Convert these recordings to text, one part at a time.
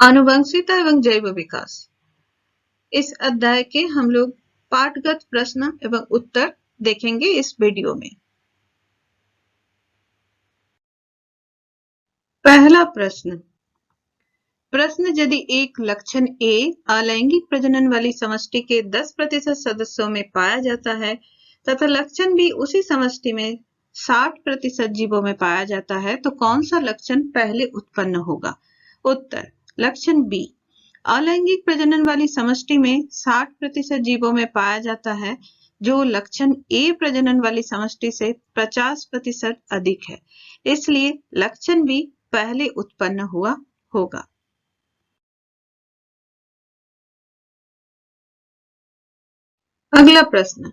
आनुवंशिकता एवं जैव विकास। इस अध्याय के हम लोग पाठगत प्रश्न एवं उत्तर देखेंगे इस वीडियो में। पहला प्रश्न, यदि एक लक्षण ए अलैंगिक प्रजनन वाली समष्टि के 10% सदस्यों में पाया जाता है तथा लक्षण बी उसी समष्टि में 60% जीवों में पाया जाता है तो कौन सा लक्षण पहले उत्पन्न होगा? उत्तर, लक्षण बी। अलैंगिक प्रजनन वाली समष्टि में 60% जीवों में पाया जाता है जो लक्षण ए प्रजनन वाली समष्टि से 50% अधिक है, इसलिए लक्षण बी पहले उत्पन्न हुआ होगा। अगला प्रश्न,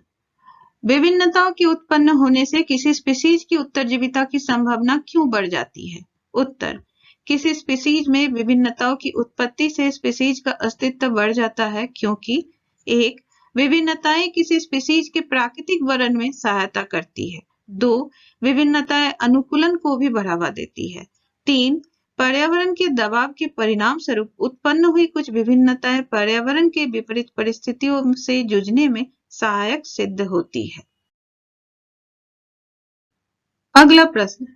विभिन्नताओं के उत्पन्न होने से किसी स्पीशीज की उत्तरजीविता की संभावना क्यों बढ़ जाती है? उत्तर, किसी स्पीशीज में विभिन्नताओं की उत्पत्ति से स्पीशीज का अस्तित्व बढ़ जाता है क्योंकि 1. विभिन्नताएं किसी स्पीशीज के प्राकृतिक वर्णन में सहायता करती है। 2. विभिन्नताएं अनुकूलन को भी बढ़ावा देती है। 3. पर्यावरण के दबाव के परिणाम स्वरूप उत्पन्न हुई कुछ विभिन्नताएं पर्यावरण के विपरीत परिस्थितियों से जूझने में सहायक सिद्ध होती है। अगला प्रश्न,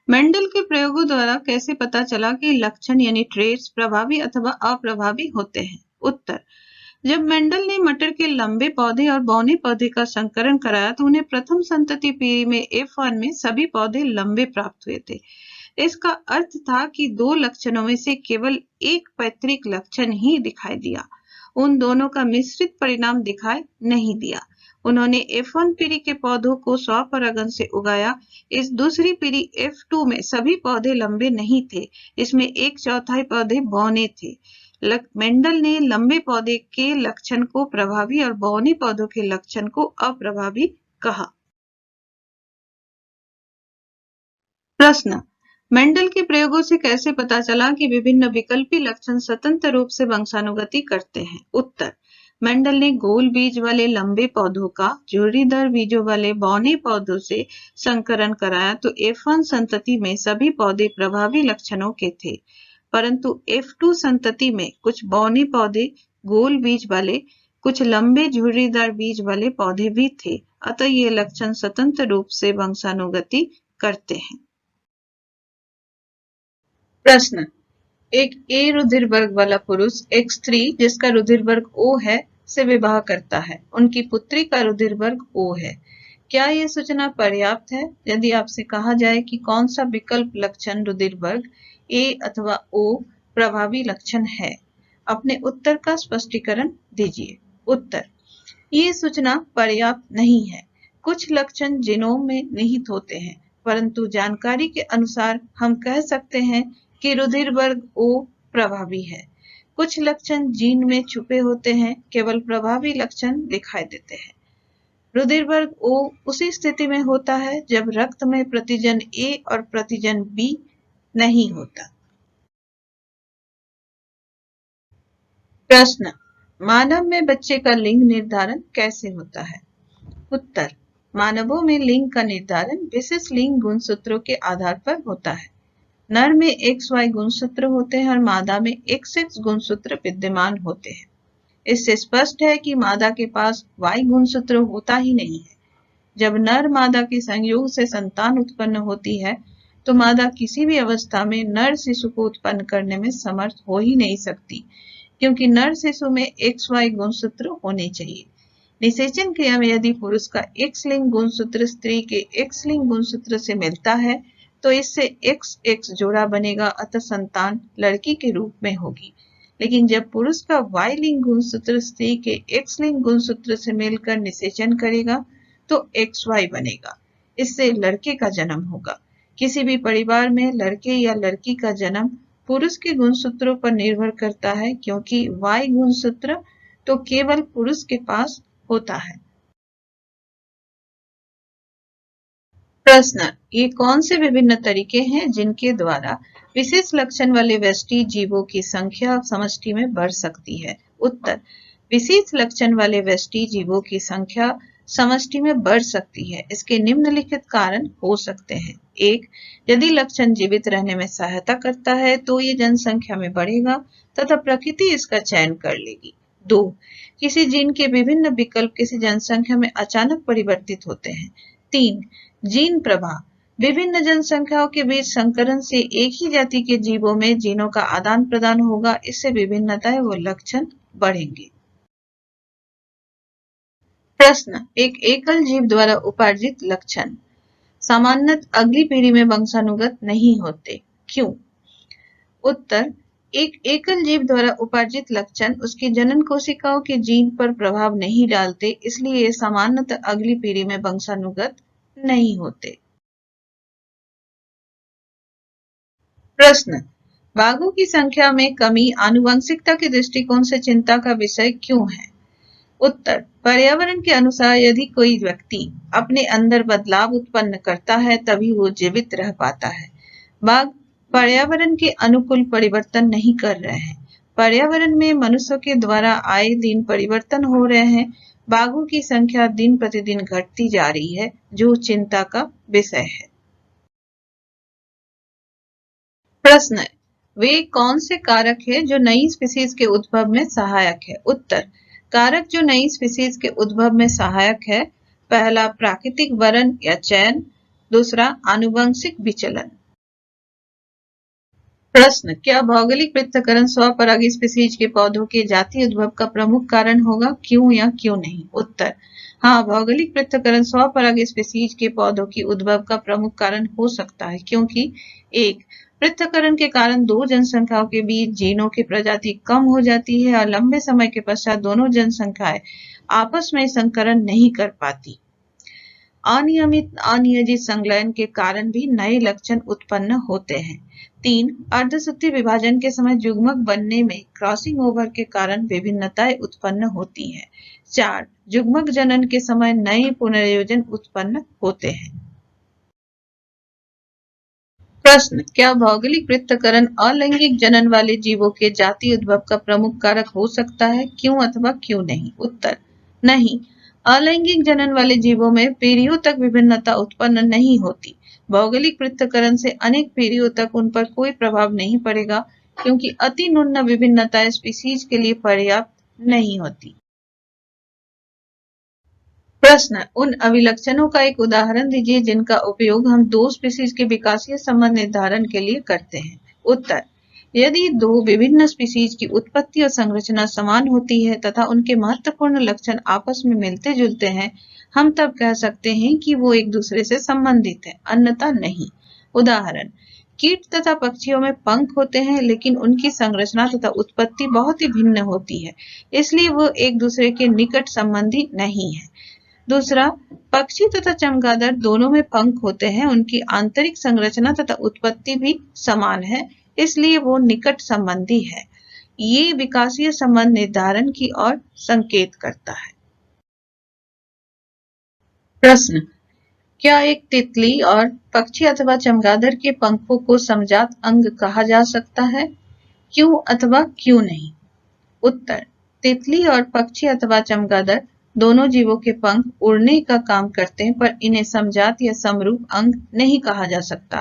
मेंडल के प्रयोगों द्वारा कैसे पता चला कि लक्षण यानी ट्रेट्स प्रभावी अथवा अप्रभावी होते हैं? उत्तर, जब मेंडल ने मटर के लंबे पौधे और बौने पौधे का संकरण कराया तो उन्हें प्रथम संतति पीढ़ी में F1 में सभी पौधे लंबे प्राप्त हुए थे। इसका अर्थ था कि 2 लक्षणों में से केवल एक पैतृक लक्षण ही दिखाई दिया, उन दोनों का मिश्रित परिणाम दिखाई नहीं दिया। उन्होंने F1 पीढ़ी के पौधों को स्वपरागण से उगाया। इस दूसरी पीढ़ी F2 में सभी पौधे लंबे नहीं थे, इसमें 1/4 पौधे बौने थे। मेंडल ने लंबे पौधे के लक्षण को प्रभावी और बौने पौधों के लक्षण को अप्रभावी कहा। प्रश्न, मेंडल के प्रयोगों से कैसे पता चला कि विभिन्न विकल्पी लक्षण स्वतंत्र रूप से वंशानुगति करते हैं? उत्तर, मेंडल ने गोल बीज वाले लंबे पौधों का झुर्रीदार बीजों वाले बौने पौधों से संकरण कराया तो F1 संतति में सभी पौधे प्रभावी लक्षणों के थे, परंतु F2 संतति में कुछ बौने पौधे गोल बीज वाले, कुछ लंबे झुर्रीदार बीज वाले पौधे भी थे, अतः ये लक्षण स्वतंत्र रूप से वंशानुगति करते हैं। प्रश्न, एक ए रुधिर वर्ग वाला पुरुष एक स्त्री जिसका रुधिर वर्ग O है से विवाह करता है। उनकी पुत्री का रुधिर वर्ग O है। क्या यह सूचना पर्याप्त है? यदि आपसे कहा जाए कि कौन सा विकल्प लक्षण रुधिर वर्ग A अथवा O प्रभावी लक्षण है, अपने उत्तर का स्पष्टीकरण दीजिए। उत्तर, ये सूचना पर्याप्त नहीं है। कुछ लक्षण जीनोम में निहित होते हैं, परंतु जानकारी के अनुसार हम कह सकते हैं कि रुधिर वर्ग O प्रभावी है। कुछ लक्षण जीन में छुपे होते हैं, केवल प्रभावी लक्षण दिखाई देते हैं। रुधिर वर्ग O उसी स्थिति में होता है जब रक्त में प्रतिजन A और प्रतिजन B नहीं होता। प्रश्न, मानव में बच्चे का लिंग निर्धारण कैसे होता है? उत्तर, मानवों में लिंग का निर्धारण विशेष लिंग गुणसूत्रों के आधार पर होता है। नर में XY गुणसूत्र होते हैं और मादा में XX गुणसूत्र विद्यमान होते हैं। इससे स्पष्ट है कि मादा के पास Y गुणसूत्र होता ही नहीं है। जब नर मादा के संयोग से संतान उत्पन्न होती है तो मादा किसी भी अवस्था में नर शिशु को उत्पन्न करने में समर्थ हो ही नहीं सकती, क्योंकि नर शिशु में XY गुणसूत्र होने चाहिए। निषेचन क्रिया में यदि पुरुष का X लिंग गुणसूत्र स्त्री के X लिंग गुणसूत्र से मिलता है तो इससे XX जोड़ा बनेगा, अतः संतान लड़की के रूप में होगी। लेकिन जब पुरुष का Y लिंग गुणसूत्र स्त्री के X लिंग गुणसूत्र से मिलकर निषेचन करेगा तो XY बनेगा, इससे लड़के का जन्म होगा। किसी भी परिवार में लड़के या लड़की का जन्म पुरुष के गुणसूत्रों पर निर्भर करता है, क्योंकि Y गुणसूत्र तो केवल पुरुष के पास होता है। प्रश्न, ये कौन से विभिन्न तरीके हैं जिनके द्वारा विशेष लक्षण वाले व्यष्टि जीवों की संख्या समष्टि में बढ़ सकती है? उत्तर, विशेष लक्षण वाले व्यष्टि जीवों की संख्या समष्टि में बढ़ सकती है। इसके निम्नलिखित कारण हो सकते हैं। 1. यदि लक्षण जीवित रहने में सहायता करता है तो ये जनसंख्या में बढ़ेगा तथा प्रकृति इसका चयन कर लेगी। 2. किसी जीन के विभिन्न विकल्प किसी जनसंख्या में अचानक परिवर्तित होते हैं। 3. जीन प्रभाव, विभिन्न जनसंख्याओं के बीच संकरण से एक ही जाति के जीवों में जीनों का आदान प्रदान होगा, इससे विभिन्नताएं व लक्षण बढ़ेंगे। प्रश्न, एक एकल जीव द्वारा उपार्जित लक्षण सामान्यतः अगली पीढ़ी में वंशानुगत नहीं होते, क्यों? उत्तर, एक एकल जीव द्वारा उपार्जित लक्षण उसकी जनन कोशिकाओं के जीन पर प्रभाव नहीं डालते, इसलिए ये सामान्यतः अगली पीढ़ी में वंशानुगत नहीं होते। प्रश्न, बाघों की संख्या में कमी आनुवंशिकता के दृष्टिकोण से चिंता का विषय क्यों है? उत्तर, पर्यावरण के अनुसार यदि कोई व्यक्ति अपने अंदर बदलाव उत्पन्न करता है तभी वो जीवित रह पाता है। बाघ पर्यावरण के अनुकूल परिवर्तन नहीं कर रहे हैं। पर्यावरण में मनुष्यों के द्वारा आए दिन परिवर्तन हो रहे हैं। बाघों की संख्या दिन प्रतिदिन घटती जा रही है, जो चिंता का विषय है। प्रश्न, वे कौन से कारक है जो नई स्पीशीज के उद्भव में सहायक है? उत्तर, कारक जो नई स्पीशीज के उद्भव में सहायक है, पहला प्राकृतिक वरण या चयन, दूसरा आनुवंशिक विचलन। प्रश्न, क्या भौगोलिक पृथक्करण स्वपरागी स्पीशीज के पौधों के जातीय उद्भव का प्रमुख कारण होगा, क्यों या क्यों नहीं? उत्तर, हाँ, भौगोलिक पृथक्करण स्वपरागी स्पीशीज के पौधों की उद्भव का प्रमुख कारण हो सकता है, क्योंकि 1. पृथक्करण के कारण दो जनसंख्याओं के बीच जीनों की प्रजाति कम हो जाती है और लंबे समय के पश्चात दोनों जनसंख्याएं आपस में संकरण नहीं कर पाती। अनियमित अनियोजित संलयन के कारण भी नए लक्षण उत्पन्न होते हैं। 3. अर्धसूत्रीय विभाजन के समय युग्मक बनने में क्रॉसिंग ओवर के कारण विभिन्नताएं उत्पन्न होती हैं। 4. युग्मक जनन के समय नए पुनर्योजन उत्पन्न होते हैं। प्रश्न, क्या भौगोलिक पृथक्करण अलैंगिक जनन वाले जीवों के जातीय उद्भव का प्रमुख कारक हो सकता है, क्यों अथवा क्यों नहीं? उत्तर, नहीं, अलैंगिक जनन वाले जीवों में पीढ़ियों तक विभिन्नता उत्पन्न नहीं होती। भौगोलिक पृथक्करण से अनेक पीढ़ियों तक उन पर कोई प्रभाव नहीं पड़ेगा, क्योंकि अति न्यून विभिन्नताएं स्पीशीज के लिए पर्याप्त नहीं होती। प्रश्न, उन अभिलक्षणों का एक उदाहरण दीजिए जिनका उपयोग हम दो स्पीशीज के विकासीय संबंध निर्धारण के लिए करते हैं। उत्तर, यदि दो विभिन्न स्पीशीज की उत्पत्ति और संरचना समान होती है तथा उनके महत्वपूर्ण लक्षण आपस में मिलते जुलते हैं, हम तब कह सकते हैं कि वो एक दूसरे से संबंधित है, अन्यथा नहीं। उदाहरण, कीट तथा पक्षियों में पंख होते हैं, लेकिन उनकी संरचना तथा उत्पत्ति बहुत ही भिन्न होती है, इसलिए वो एक दूसरे के निकट संबंधी नहीं है। दूसरा, पक्षी तथा चमगादड़ दोनों में पंख होते हैं, उनकी आंतरिक संरचना तथा उत्पत्ति भी समान है, इसलिए वो निकट संबंधी है। ये विकासीय संबंध निर्धारण की ओर संकेत करता है। प्रश्न, क्या एक तितली और पक्षी अथवा चमगादड़ के पंखों को समजात अंग कहा जा सकता है, क्यों अथवा क्यों नहीं? उत्तर, तितली और पक्षी अथवा चमगादड़ दोनों जीवों के पंख उड़ने का काम करते हैं, पर इन्हें समजात या समरूप अंग नहीं कहा जा सकता,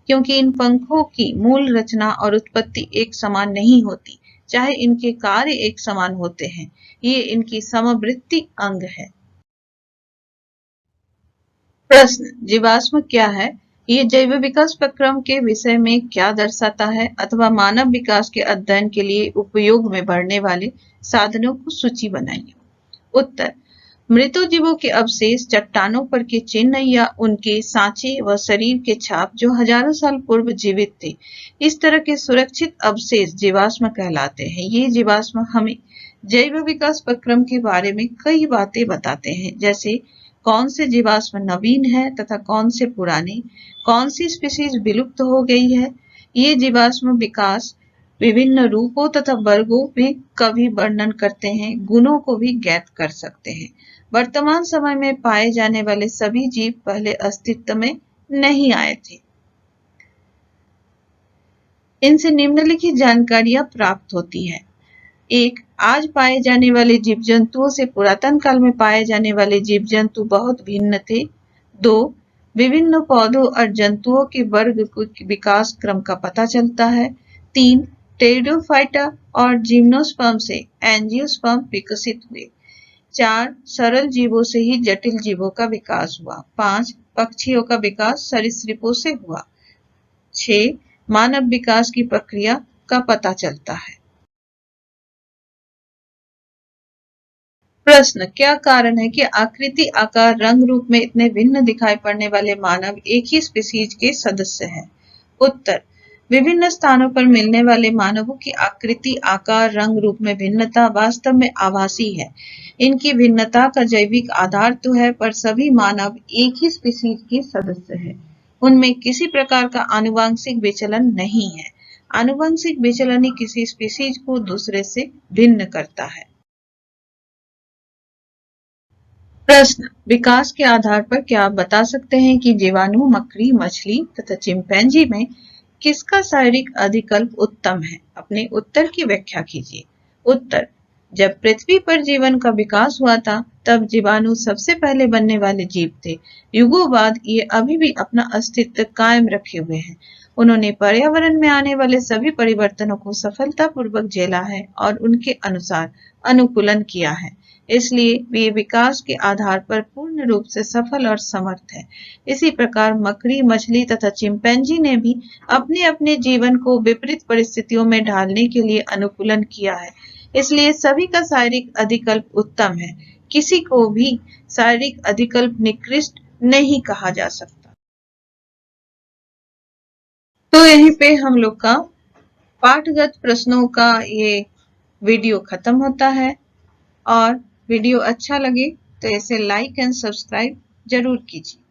क्योंकि इन पंखों की मूल रचना और उत्पत्ति एक समान नहीं होती, चाहे इनके कार्य एक समान होते हैं। ये इनकी समवृत्ति अंग है। प्रश्न, जीवाश्म क्या है? ये जैव विकास प्रक्रम के विषय में क्या दर्शाता है अथवा मानव विकास के अध्ययन के लिए उपयोग में बढ़ने वाले साधनों को सूची बनाइए। उत्तर, मृतोजीवों के अवशेष, चट्टानों पर के चिन्ह या उनके सांचे व शरीर के छाप जो हजारों साल पूर्व जीवित थे, इस तरह के सुरक्षित अवशेष जीवाश्म कहलाते हैं। ये जीवाश्म हमें जैव विकास प्रक्रम के बारे में कई बातें बताते हैं, जैसे कौन से जीवाश्म नवीन है तथा कौन से पुराने, कौन सी स्पीशीज विलुप्त हो गई है। ये जीवाश्म विकास विभिन्न रूपों तथा वर्गों में कभी वर्णन करते हैं, गुणों को भी ज्ञात कर सकते हैं। वर्तमान समय में पाए जाने वाले सभी जीव पहले अस्तित्व में नहीं आए थे। इनसे निम्नलिखित जानकारियां प्राप्त होती है। एक, आज पाए जाने वाले जीव जंतुओं से पुरातन काल में पाए जाने वाले जीव जंतु बहुत भिन्न थे। 2, विभिन्न पौधों और जंतुओं के वर्ग के विकास क्रम का पता चलता है। 3, टेरिडोफाइटा और जिम्नोस्पर्म से एंजियोस्पर्म विकसित हुए। 4, सरल जीवों से ही जटिल जीवों का विकास हुआ। 5, पक्षियों का विकास सरीसृपों से हुआ। 6, मानव विकास की प्रक्रिया का पता चलता है। प्रश्न, क्या कारण है कि आकृति, आकार, रंग, रूप में इतने भिन्न दिखाई पड़ने वाले मानव एक ही स्पीशीज के सदस्य हैं? उत्तर, विभिन्न स्थानों पर मिलने वाले मानवों की आकृति, आकार, रंग, रूप में भिन्नता वास्तव में आभासी है। इनकी भिन्नता का जैविक आधार तो है, पर सभी मानव एक ही स्पीशीज के सदस्य हैं। उनमें किसी प्रकार का आनुवंशिक विचलन नहीं है। आनुवंशिक विचलन ही किसी स्पीशीज को दूसरे से भिन्न करता है। प्रश्न, विकास के आधार पर क्या आप बता सकते हैं कि जीवाणु, मकड़ी, मछली तथा चिंपैंजी में किसका शारीरिक अधिकल्प उत्तम है? अपने उत्तर की व्याख्या कीजिए। उत्तर, जब पृथ्वी पर जीवन का विकास हुआ था, तब जीवाणु सबसे पहले बनने वाले जीव थे। युगों बाद ये अभी भी अपना अस्तित्व कायम रखे हुए हैं। उन्होंने पर्यावरण में आने वाले सभी परिवर्तनों को सफलतापूर्वक झेला है और उनके अनुसार अनुकूलन किया है। इसलिए वे विकास के आधार पर पूर्ण रूप से सफल और समर्थ है। इसी प्रकार मकड़ी, मछली तथा चिंपैंजी ने भी अपने अपने जीवन को विपरीत परिस्थितियों में ढालने के लिए अनुकूलन किया है। इसलिए सभी का शारीरिक अधिकल्प उत्तम है। किसी को भी शारीरिक अधिकल्प निकृष्ट नहीं कहा जा सकता। तो यहीं पे हम लोग का पाठगत प्रश्नों का ये वीडियो खत्म होता है। और वीडियो अच्छा लगे तो इसे लाइक एंड सब्सक्राइब जरूर कीजिए।